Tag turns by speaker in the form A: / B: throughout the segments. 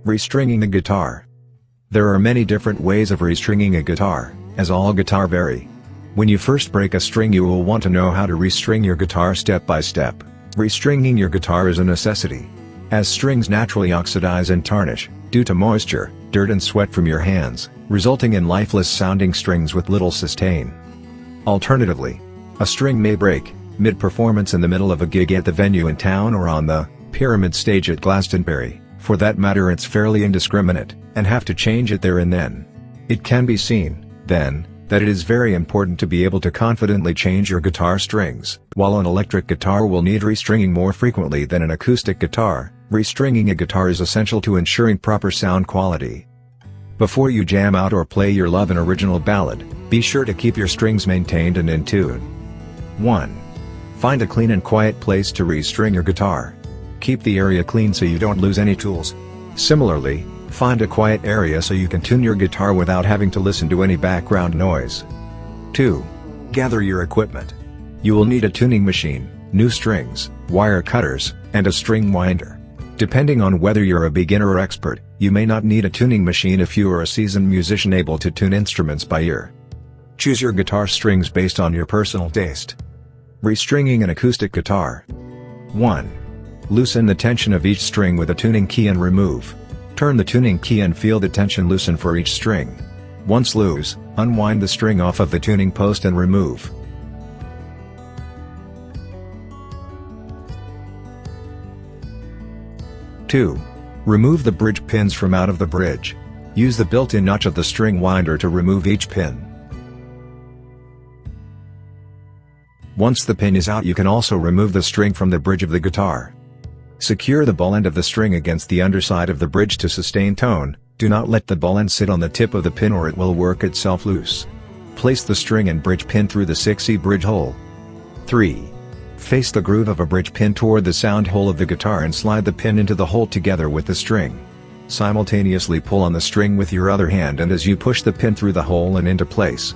A: Restringing a guitar. There are many different ways of restringing a guitar, as all guitar vary. When you first break a string, you will want to know how to restring your guitar step by step. Restringing your guitar is a necessity, as strings naturally oxidize and tarnish, due to moisture, dirt and sweat from your hands, resulting in lifeless sounding strings with little sustain. Alternatively, a string may break mid-performance in the middle of a gig at the venue in town or on the Pyramid stage at Glastonbury. For that matter, it's fairly indiscriminate, and have to change it there and then. It can be seen, then, that it is very important to be able to confidently change your guitar strings. While an electric guitar will need restringing more frequently than an acoustic guitar, restringing a guitar is essential to ensuring proper sound quality. Before you jam out or play your love and original ballad, be sure to keep your strings maintained and in tune. 1. Find a clean and quiet place to restring your guitar. Keep the area clean so you don't lose any tools. Similarly, find a quiet area so you can tune your guitar without having to listen to any background noise. 2. Gather your equipment. You will need a tuning machine, new strings, wire cutters, and a string winder. Depending on whether you're a beginner or expert, you may not need a tuning machine if you are a seasoned musician able to tune instruments by ear. Choose your guitar strings based on your personal taste. Restringing an acoustic guitar. 1. Loosen the tension of each string with a tuning key and remove. Turn the tuning key and feel the tension loosen for each string. Once loose, unwind the string off of the tuning post and remove. Two. Remove the bridge pins from out of the bridge. Use the built-in notch of the string winder to remove each pin. Once the pin is out, you can also remove the string from the bridge of the guitar. Secure the ball end of the string against the underside of the bridge to sustain tone. Do not let the ball end sit on the tip of the pin or it will work itself loose. Place the string and bridge pin through the 6E bridge hole. 3. Face the groove of a bridge pin toward the sound hole of the guitar and slide the pin into the hole together with the string. Simultaneously pull on the string with your other hand and as you push the pin through the hole and into place.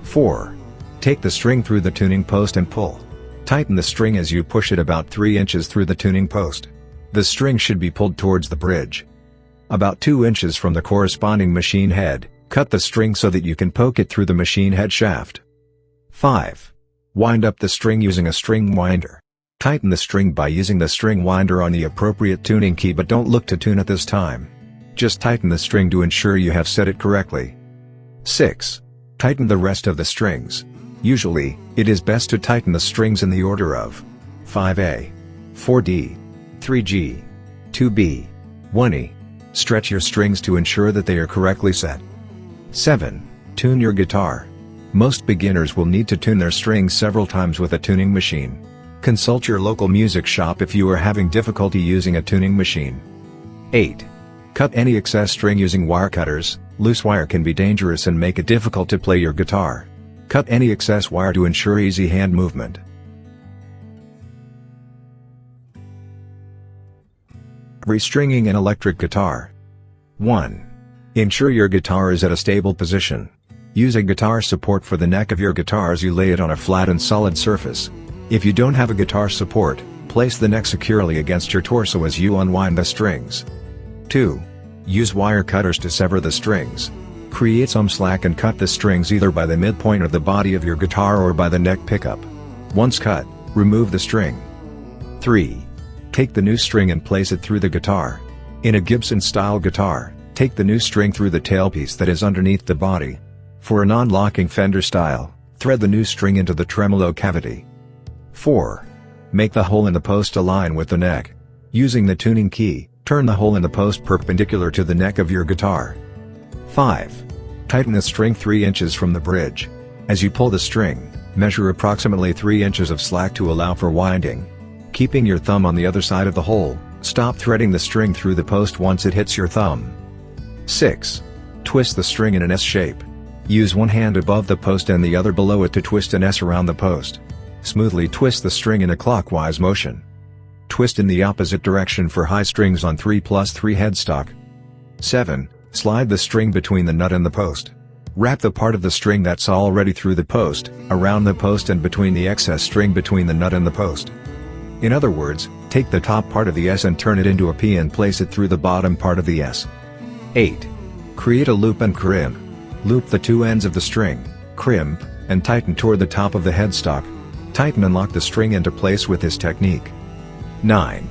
A: 4. Take the string through the tuning post and pull. Tighten the string as you push it about 3 inches through the tuning post. The string should be pulled towards the bridge. About 2 inches from the corresponding machine head, cut the string so that you can poke it through the machine head shaft. 5. Wind up the string using a string winder. Tighten the string by using the string winder on the appropriate tuning key, but don't look to tune at this time. Just tighten the string to ensure you have set it correctly. 6. Tighten the rest of the strings. Usually, it is best to tighten the strings in the order of 5A, 4D, 3G, 2B, 1E. Stretch your strings to ensure that they are correctly set. 7. Tune your guitar. Most beginners will need to tune their strings several times with a tuning machine. Consult your local music shop if you are having difficulty using a tuning machine. 8. Cut any excess string using wire cutters. Loose wire can be dangerous and make it difficult to play your guitar. Cut any excess wire to ensure easy hand movement. Restringing an electric guitar. 1. Ensure your guitar is at a stable position. Use a guitar support for the neck of your guitar as you lay it on a flat and solid surface. If you don't have a guitar support, place the neck securely against your torso as you unwind the strings. 2. Use wire cutters to sever the strings. Create some slack and cut the strings either by the midpoint of the body of your guitar or by the neck pickup. Once cut, remove the string. 3. Take the new string and place it through the guitar. In a Gibson-style guitar, take the new string through the tailpiece that is underneath the body. For a non-locking Fender style, thread the new string into the tremolo cavity. 4. Make the hole in the post align with the neck. Using the tuning key, turn the hole in the post perpendicular to the neck of your guitar. 5. Tighten the string 3 inches from the bridge. As you pull the string, measure approximately 3 inches of slack to allow for winding. Keeping your thumb on the other side of the hole, stop threading the string through the post once it hits your thumb. 6. Twist the string in an S shape. Use one hand above the post and the other below it to twist an S around the post. Smoothly twist the string in a clockwise motion. Twist in the opposite direction for high strings on 3+3 headstock. 7. Slide the string between the nut and the post. Wrap the part of the string that's already through the post, around the post and between the excess string between the nut and the post. In other words, take the top part of the S and turn it into a P and place it through the bottom part of the S. 8. Create a loop and crimp. Loop the two ends of the string, crimp, and tighten toward the top of the headstock. Tighten and lock the string into place with this technique. 9.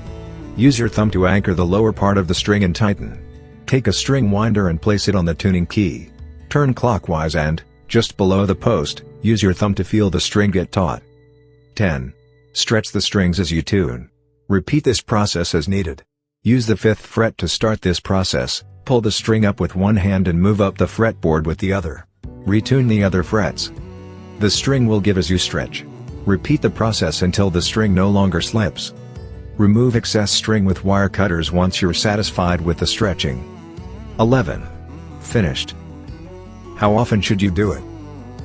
A: Use your thumb to anchor the lower part of the string and tighten. Take a string winder and place it on the tuning key. Turn clockwise and, just below the post, use your thumb to feel the string get taut. 10. Stretch the strings as you tune. Repeat this process as needed. Use the 5th fret to start this process, pull the string up with one hand and move up the fretboard with the other. Retune the other frets. The string will give as you stretch. Repeat the process until the string no longer slips. Remove excess string with wire cutters once you're satisfied with the stretching. 11. Finished. How often should you do it?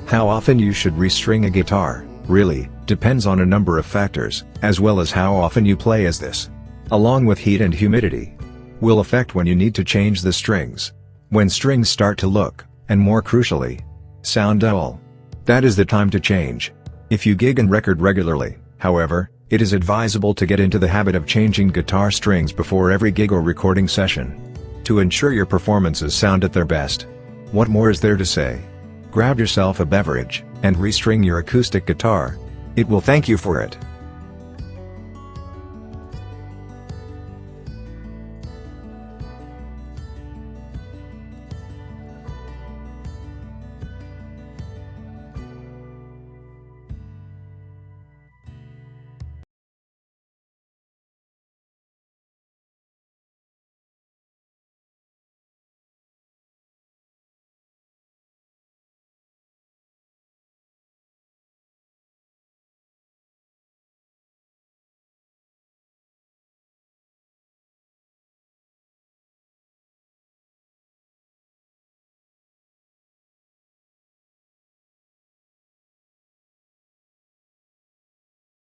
A: How often you should restring a guitar, really, depends on a number of factors, as well as how often you play as this. Along with heat and humidity, will affect when you need to change the strings. When strings start to look, and more crucially, sound dull, that is the time to change. If you gig and record regularly, however, it is advisable to get into the habit of changing guitar strings before every gig or recording session, to ensure your performances sound at their best. What more is there to say? Grab yourself a beverage, and restring your acoustic guitar. It will thank you for it.